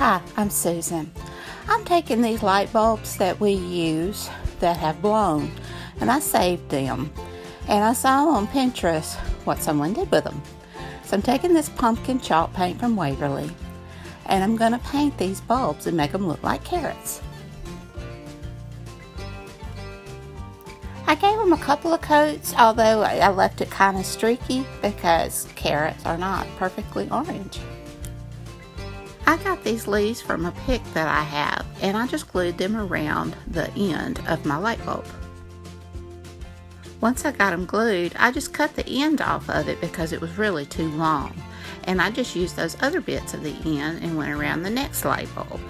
Hi, I'm Susan. I'm taking these light bulbs that we use that have blown, and I saved them. And I saw on Pinterest what someone did with them. So I'm taking this pumpkin chalk paint from Waverly, and I'm going to paint these bulbs and make them look like carrots. I gave them a couple of coats, although I left it kind of streaky because carrots are not perfectly orange. I got these leaves from a pick that I have, and I just glued them around the end of my light bulb. Once I got them glued, I just cut the end off of it because it was really too long, and I just used those other bits of the end and went around the next light bulb.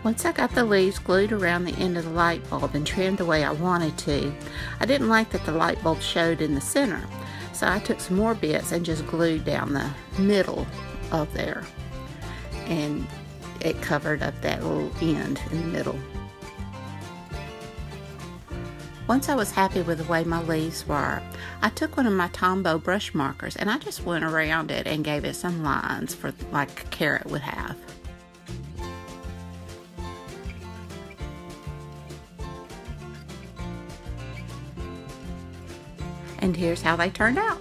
Once I got the leaves glued around the end of the light bulb and trimmed the way I wanted to, I didn't like that the light bulb showed in the center, so I took some more bits and just glued down the middle of there, and it covered up that little end in the middle. Once I was happy with the way my leaves were, I took one of my Tombow brush markers and I just went around it and gave it some lines for like a carrot would have. And here's how they turned out.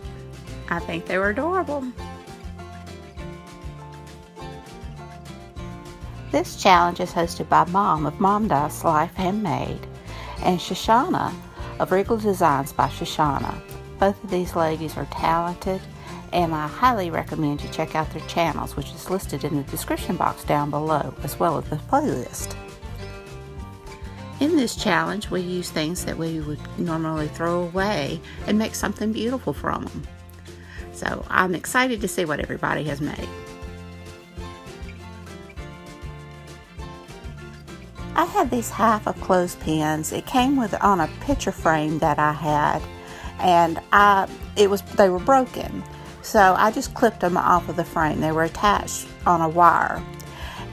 I think they were adorable. This challenge is hosted by Mom of MomDas Life Handmade and Shushana of Regal Designs by Shushana. Both of these ladies are talented, and I highly recommend you check out their channels, which is listed in the description box down below, as well as the playlist. In this challenge, we use things that we would normally throw away and make something beautiful from them. So I'm excited to see what everybody has made. I had these half of clothespins. It came on a picture frame that I had, and they were broken. So I just clipped them off of the frame. They were attached on a wire.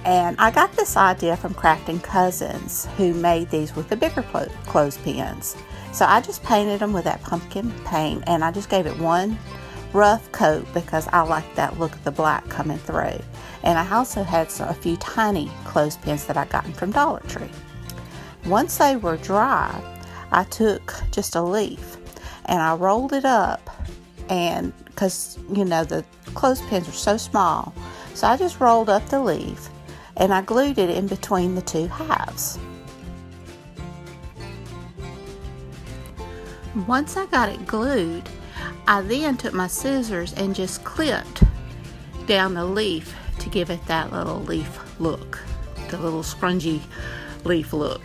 And I got this idea from Crafting Cousins, who made these with the bigger clothespins. So I just painted them with that pumpkin paint, and I just gave it one rough coat because I like that look of the black coming through. And I also had a few tiny clothespins that I gotten from Dollar Tree. Once they were dry, I took just a leaf and I rolled it up, and because the clothespins are so small, so I just rolled up the leaf and I glued it in between the two halves. Once I got it glued, I then took my scissors and just clipped down the leaf to give it that little leaf look, the little scrungy leaf look.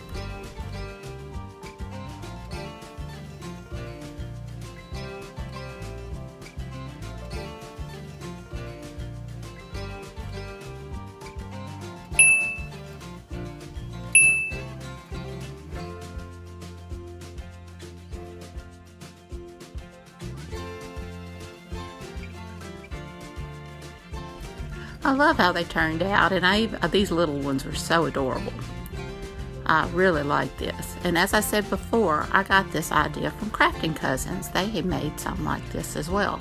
I love how they turned out, and these little ones were so adorable. I really like this. And as I said before, I got this idea from Crafting Cousins. They had made something like this as well.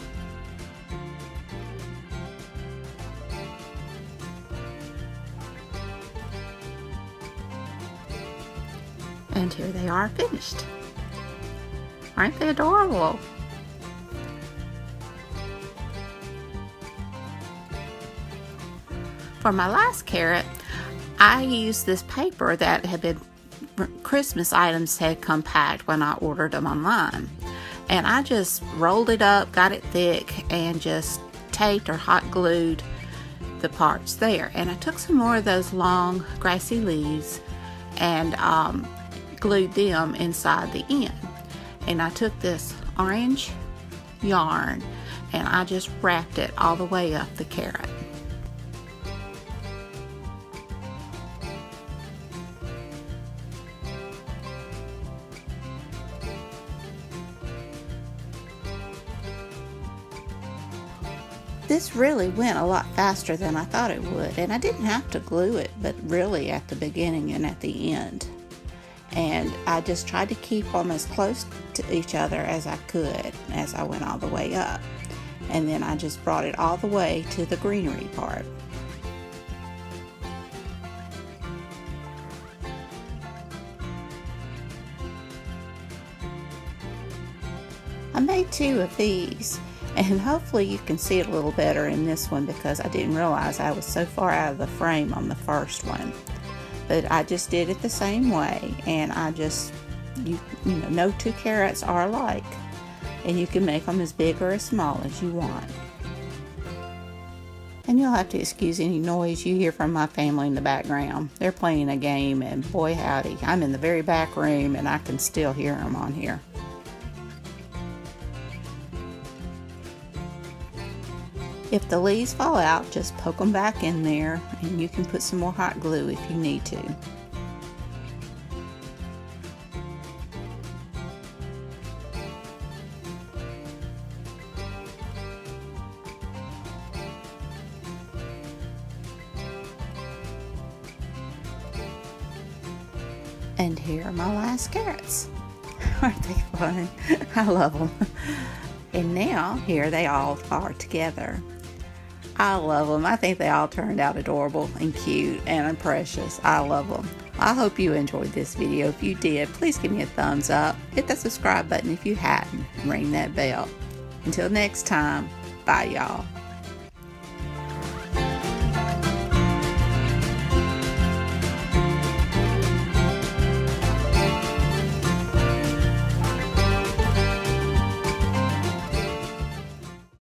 And here they are finished. Aren't they adorable? For my last carrot, I used this paper that had been Christmas items had come packed when I ordered them online. And I just rolled it up, got it thick, and just taped or hot glued the parts there. And I took some more of those long grassy leaves and glued them inside the end. And I took this orange yarn and I just wrapped it all the way up the carrot. This really went a lot faster than I thought it would, and I didn't have to glue it, but really at the beginning and at the end. And I just tried to keep them as close to each other as I could as I went all the way up. And then I just brought it all the way to the greenery part. I made 2 of these, and hopefully you can see it a little better in this one because I didn't realize I was so far out of the frame on the first one. But I just did it the same way, and I just, you know, no 2 carrots are alike, and you can make them as big or as small as you want. And you'll have to excuse any noise you hear from my family in the background. They're playing a game, and boy howdy, I'm in the very back room and I can still hear them on here. If the leaves fall out, just poke them back in there, and you can put some more hot glue if you need to. And here are my last carrots. Aren't they fun? I love them. And now here they all are together. I love them. I think they all turned out adorable and cute and precious. I love them. I hope you enjoyed this video. If you did, please give me a thumbs up. Hit the subscribe button if you hadn't, and ring that bell. Until next time, bye y'all.